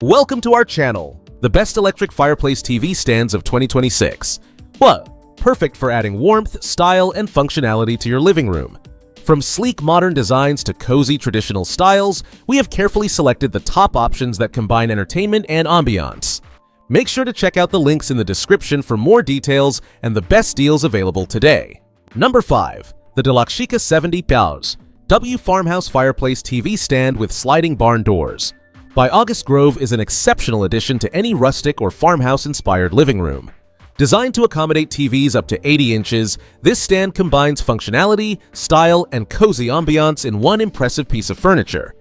Welcome to our channel, the best electric fireplace TV stands of 2026. What? Perfect for adding warmth, style, and functionality to your living room. From sleek modern designs to cozy traditional styles, we have carefully selected the top options that combine entertainment and ambiance. Make sure to check out the links in the description for more details and the best deals available today. Number 5. The Dilakshika 70 Pows W Farmhouse Fireplace TV Stand with Sliding Barn Doors by August Grove is an exceptional addition to any rustic or farmhouse-inspired living room. Designed to accommodate TVs up to 80 inches, this stand combines functionality, style, and cozy ambiance in one impressive piece of furniture.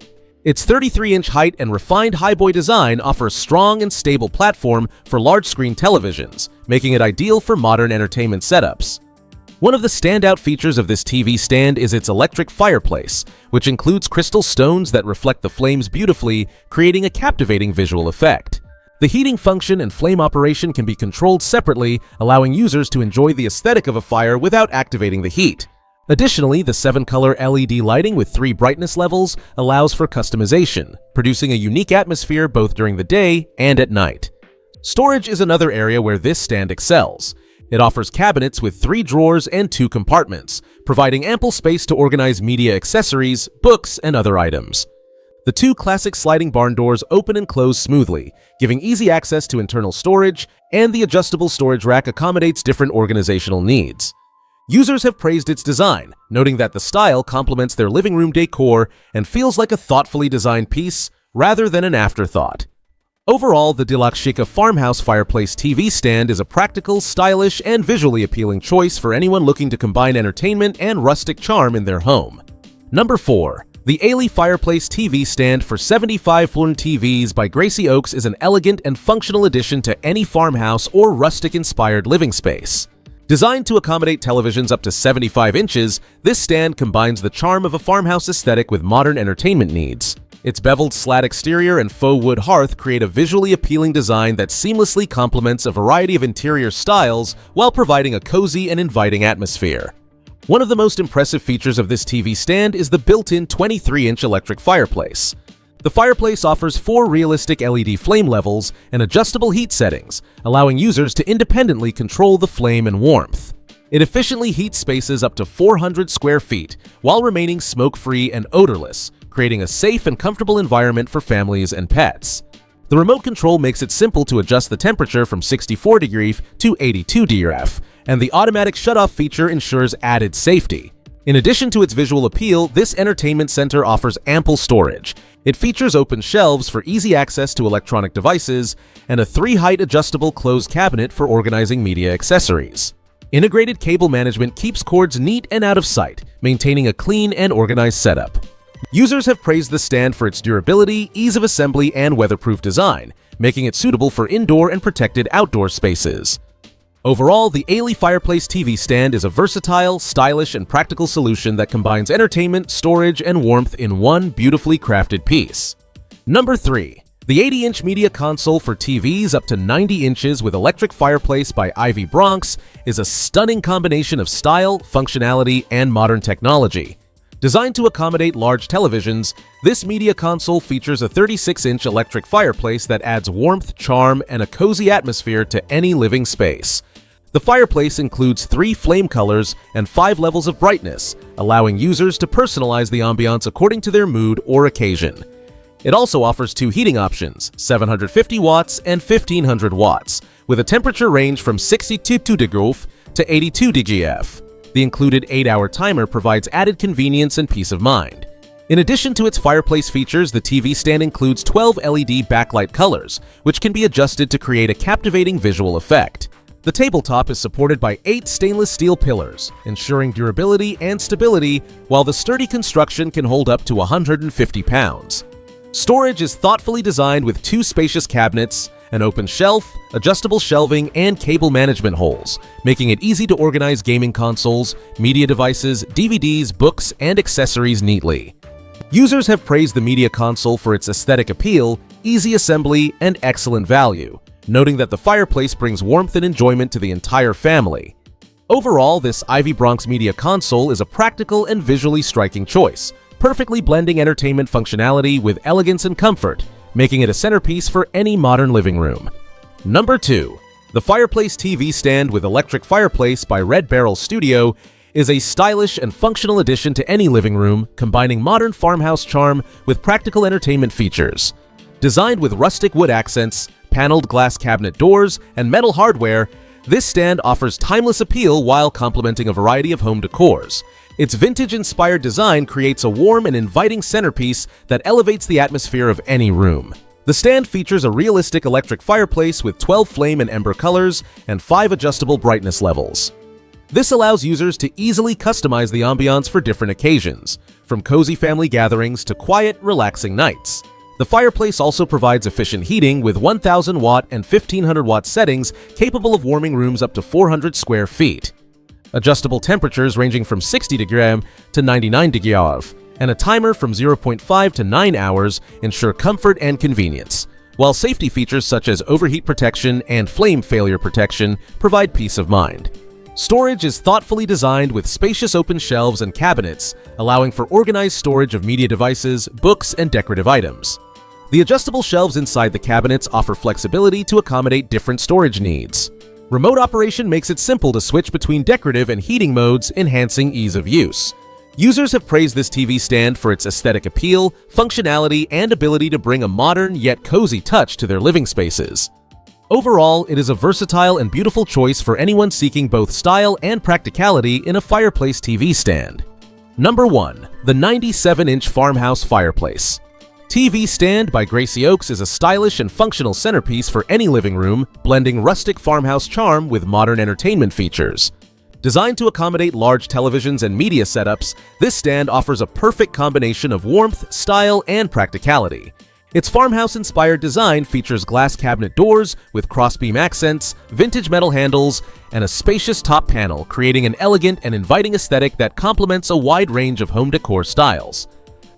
Its 33-inch height and refined highboy design offer a strong and stable platform for large-screen televisions, making it ideal for modern entertainment setups. One of the standout features of this TV stand is its electric fireplace, which includes crystal stones that reflect the flames beautifully, creating a captivating visual effect. The heating function and flame operation can be controlled separately, allowing users to enjoy the aesthetic of a fire without activating the heat. Additionally, the 7-color LED lighting with 3 brightness levels allows for customization, producing a unique atmosphere both during the day and at night. Storage is another area where this stand excels. It offers cabinets with 3 drawers and 2 compartments, providing ample space to organize media accessories, books, and other items. The 2 classic sliding barn doors open and close smoothly, giving easy access to internal storage, and the adjustable storage rack accommodates different organizational needs. Users have praised its design, noting that the style complements their living room decor and feels like a thoughtfully designed piece rather than an afterthought. Overall, the Dilakshika Farmhouse Fireplace TV Stand is a practical, stylish, and visually appealing choice for anyone looking to combine entertainment and rustic charm in their home. Number 4. The Aillie Fireplace TV Stand for 75-foot TVs by Gracie Oaks is an elegant and functional addition to any farmhouse or rustic-inspired living space. Designed to accommodate televisions up to 75 inches, this stand combines the charm of a farmhouse aesthetic with modern entertainment needs. Its beveled slat exterior and faux wood hearth create a visually appealing design that seamlessly complements a variety of interior styles while providing a cozy and inviting atmosphere. One of the most impressive features of this TV stand is the built-in 23-inch electric fireplace. The fireplace offers 4 realistic LED flame levels and adjustable heat settings, allowing users to independently control the flame and warmth. It efficiently heats spaces up to 400 square feet while remaining smoke-free and odorless, creating a safe and comfortable environment for families and pets. The remote control makes it simple to adjust the temperature from 64 degrees to 82 degrees, and the automatic shutoff feature ensures added safety. In addition to its visual appeal, this entertainment center offers ample storage. It features open shelves for easy access to electronic devices and a 3-height adjustable closed cabinet for organizing media accessories. Integrated cable management keeps cords neat and out of sight, maintaining a clean and organized setup. Users have praised the stand for its durability, ease of assembly, and weatherproof design, making it suitable for indoor and protected outdoor spaces. Overall, the Aillie Fireplace TV Stand is a versatile, stylish, and practical solution that combines entertainment, storage, and warmth in one beautifully crafted piece. Number 3. The 80-inch media console for TVs up to 90 inches with electric fireplace by Bronx is a stunning combination of style, functionality, and modern technology. Designed to accommodate large televisions, this media console features a 36-inch electric fireplace that adds warmth, charm, and a cozy atmosphere to any living space. The fireplace includes 3 flame colors and 5 levels of brightness, allowing users to personalize the ambiance according to their mood or occasion. It also offers 2 heating options, 750 watts and 1500 watts, with a temperature range from 62 degrees to 82 degrees. The included 8-hour timer provides added convenience and peace of mind. In addition to its fireplace features, the TV stand includes 12 LED backlight colors, which can be adjusted to create a captivating visual effect. The tabletop is supported by 8 stainless steel pillars, ensuring durability and stability, while the sturdy construction can hold up to 150 pounds. Storage is thoughtfully designed with 2 spacious cabinets, an open shelf, adjustable shelving, and cable management holes, making it easy to organize gaming consoles, media devices, DVDs, books, and accessories neatly. Users have praised the media console for its aesthetic appeal, easy assembly, and excellent value, noting that the fireplace brings warmth and enjoyment to the entire family. Overall, this Bronx media console is a practical and visually striking choice, perfectly blending entertainment functionality with elegance and comfort, making it a centerpiece for any modern living room. Number 2. The Fireplace TV Stand with Electric Fireplace by Red Barrel Studio is a stylish and functional addition to any living room, combining modern farmhouse charm with practical entertainment features. Designed with rustic wood accents, paneled glass cabinet doors, and metal hardware, this stand offers timeless appeal while complementing a variety of home decors. Its vintage-inspired design creates a warm and inviting centerpiece that elevates the atmosphere of any room. The stand features a realistic electric fireplace with 12 flame and ember colors and 5 adjustable brightness levels. This allows users to easily customize the ambiance for different occasions, from cozy family gatherings to quiet, relaxing nights. The fireplace also provides efficient heating with 1,000-watt and 1,500-watt settings capable of warming rooms up to 400 square feet. Adjustable temperatures ranging from 60 degrees to 99 degrees, and a timer from 0.5 to 9 hours ensure comfort and convenience, while safety features such as overheat protection and flame failure protection provide peace of mind. Storage is thoughtfully designed with spacious open shelves and cabinets, allowing for organized storage of media devices, books, and decorative items. The adjustable shelves inside the cabinets offer flexibility to accommodate different storage needs. Remote operation makes it simple to switch between decorative and heating modes, enhancing ease of use. Users have praised this TV stand for its aesthetic appeal, functionality, and ability to bring a modern yet cozy touch to their living spaces. Overall, it is a versatile and beautiful choice for anyone seeking both style and practicality in a fireplace TV stand. Number 1. The 97-inch Farmhouse Fireplace. TV Stand by Gracie Oaks is a stylish and functional centerpiece for any living room, blending rustic farmhouse charm with modern entertainment features. Designed to accommodate large televisions and media setups, this stand offers a perfect combination of warmth, style, and practicality. Its farmhouse-inspired design features glass cabinet doors with crossbeam accents, vintage metal handles, and a spacious top panel, creating an elegant and inviting aesthetic that complements a wide range of home decor styles.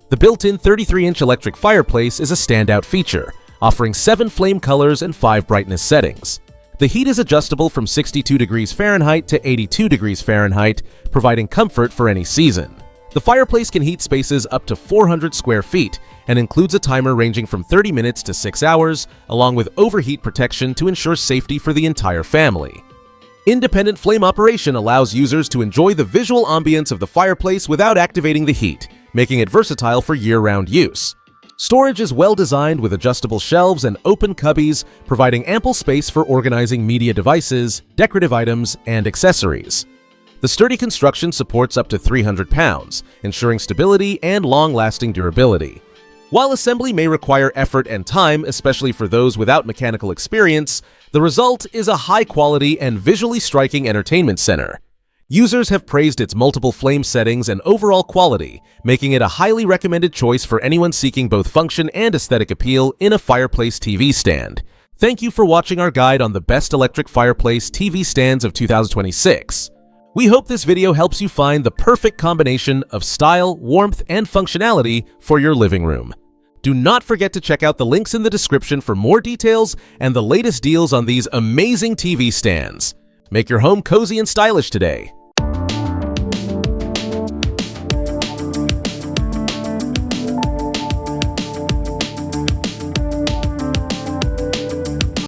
The built-in 33-inch electric fireplace is a standout feature, offering 7 flame colors and 5 brightness settings. The heat is adjustable from 62 degrees Fahrenheit to 82 degrees Fahrenheit, providing comfort for any season. The fireplace can heat spaces up to 400 square feet and includes a timer ranging from 30 minutes to 6 hours, along with overheat protection to ensure safety for the entire family. Independent flame operation allows users to enjoy the visual ambience of the fireplace without activating the heat, making it versatile for year-round use. Storage is well designed with adjustable shelves and open cubbies, providing ample space for organizing media devices, decorative items, and accessories. The sturdy construction supports up to 300 pounds, ensuring stability and long-lasting durability. While assembly may require effort and time, especially for those without mechanical experience, the result is a high-quality and visually striking entertainment center. Users have praised its multiple flame settings and overall quality, making it a highly recommended choice for anyone seeking both function and aesthetic appeal in a fireplace TV stand. Thank you for watching our guide on the best electric fireplace TV stands of 2026. We hope this video helps you find the perfect combination of style, warmth, and functionality for your living room. Do not forget to check out the links in the description for more details and the latest deals on these amazing TV stands. Make your home cozy and stylish today.